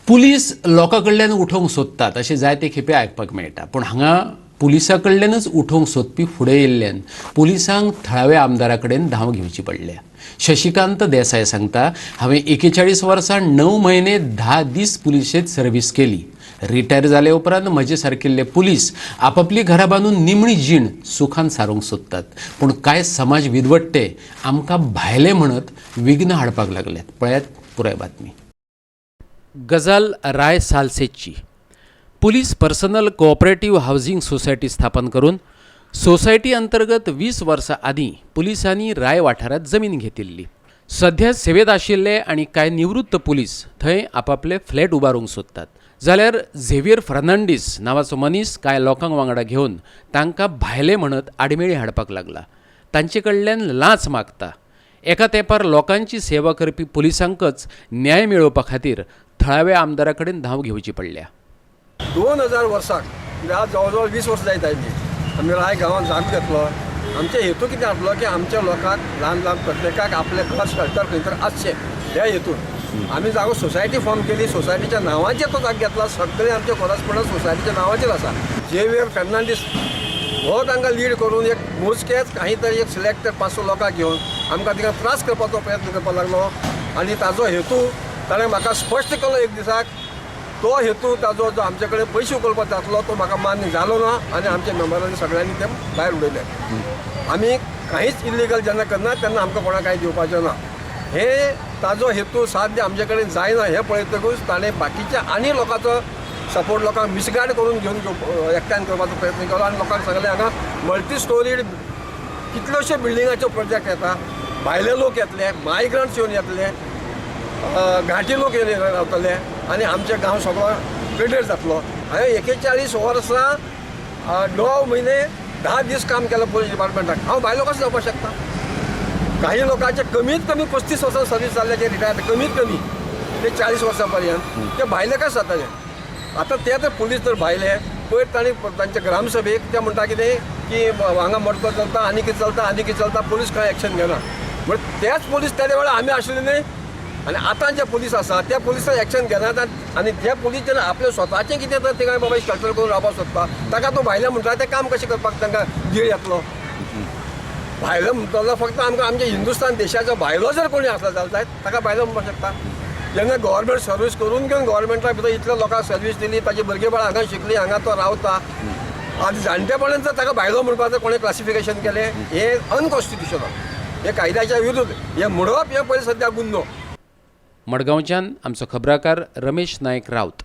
Police लोकां कडल्यान उठोवंक सोदतात अशें जायते खेपे आयकपाक मेळटा, पूण हांगा पुलिसां कडल्यानच उठोवंक सोदपी फुडें येयल्ल्यान पुलिसांक थळाव्या आमदारा कडेन धांव घेवची पडल्या। शशिकांत देसाय सांगता, हांवें 41 वर्सां 9 म्हयने 10 दीस पुलिशेंत सर्वीस केली। रिटायर जाले उपरांत म्हजे सारकिल्ले पुलीस आपापली घरां बांदून निमणी जीण सुखान सारूंक सोदतात, पूण कांय समाज विदवट्टे आमकां भायले म्हणत विघ्न हाडपाक लागल्यात। पळयात पुराय बातमी। गजाल राय सालसेची police personal cooperative housing society स्थापन करून सोसायटी अंतर्गत 20 वर्सां आदीं पुलिसांनी राय वाठारांत जमीन घेतिल्ली। सध्या सेवेत आशिल्ले आनी कांय निवृत्त पुलीस थंय आपापले फ्लॅट उबारूंक सोदतात, जाल्यार झेवियर फर्नांडीस नांवाचो मनीस कांय लोकांक वांगडा घेवन तांकां भायले म्हणत आडमेळी हाडपाक लागला। तांचे कडल्यान लांच मागता। एका तेंपार लोकांची सेवा करपी पुलिसांकच न्याय मेळोवपा खातीर थळाव्या आमदारा कडेन धांव घेवची पडल्या। 2000 वर्साक आज जवळ 20 वर्सां जायत आयली आमी राय गांवांत जागो घेतलो। आमचे हेतू कितें आसलो की आमच्या लोकांक ल्हान ल्हान प्रत्येकाक आपले घर शेल्टर खंय तर आसचें ह्या हेतून आमी जागो सोसायटी फॉर्म केली। सोसायटीच्या नांवाचेर तो जागो घेतला। सगळे आमचे कोरस्पॉन्डंट सोसायटीच्या नांवाचेर आसा। झेवियर फर्नांडीस हो तांकां लीड करून एक मोजकेच काही तरी एक सिलेक्टेड 500 लोकांक घेवन आमकां तिका त्रास करपाचो प्रयत्न करपाक लागलो आनी ताजो हेतू ताणें म्हाका स्पश्ट केलो एक दिसाक। तो हेतू ताजो जो आमचे कडेन पयशे उखलपाचो जातलो तो म्हाका मान्य जालो ना आनी आमच्या मेंबरांनी सगळ्यांनी ते भायर उडयले। आमी कांयच इल्लिगल जेन्ना करना तेन्ना आमकां कोणाक कांय दिवपाचें ना। हे ताजो हेतू साध्य आमचे कडेन जायना हें पळयतकूच ताणें बाकीच्या आनी लोकांचो सपोर्ट लोकांक मिसगायड करून घेवन एकट्यान करपाचो प्रयत्न केलो आनी लोकांक सांगलें हांगा मल्टी स्टोरीड कितल्योशो बिल्डिंगाचो प्रोजेक्ट येता, भायले लोक येतले, मायग्रंट्स येवन येतले, घाटी लोक येवन रावतले आनी आमचे गांव सगळो पिड्ड्यार जातलो। हांवें 41 वर्सां 9 म्हयने 10 दीस काम केलें पुलीस डिपार्टमेंटाक। हांव भायलो कसो जावपाक शकता? काही लोकांचे कमीत कमी 35 वर्सां सर्वीस जाल्ल्याचे रिटायर कमीत कमी ते 40 वर्सां पर्यंत ते भायले कशें जाताले? आतां ते तर पुलीस तर भायले पयर तांणी तांच्या ग्रामसभेक ते म्हणटा कितें की हांगा मडको चलता आनी कितें चलता आनी कितें चलता, पुलीस कांय एक्शन घेना। म्हणजे तेच पुलीस त्या वेळार आमी आशिल्ले न्ही आनी आतां जे पुलीस आसा त्या पुलिसांक एक्शन घेनात आनी ते पुलीस जेन्ना आपलें स्वताचें कितें तर ते बाबा शेल्टर करून रावपाक सोदता ताका तो भायले म्हणटा तें काम कशें करपाक तांकां धीर येतलो? भायलो म्हणटलो फक्त आमकां आमच्या हिंदुस्तान देशाचो भायलो जर कोणी आसलो जाल्यार ताका भायलो म्हणपाक शकता। जेन्ना गव्हर्मेंट सर्वीस करून घेवन गव्हर्मेंटा भितर इतल्या लोकांक सर्वीस दिली, ताची भुरगीं बाळां हांगा शिकली, हांगा तो रावता, आनी जाणटेपणांत जर ताका भायलो म्हणपाचें कोणें क्लासिफिकेशन केलें हे अनकॉन्स्टिट्युशनल, हे कायद्याच्या विरुद्ध, हे म्हणप हे पयलीं सद्या गुन्हो। मडगांवच्यान आमचो खबराकार रमेश नायक रावत।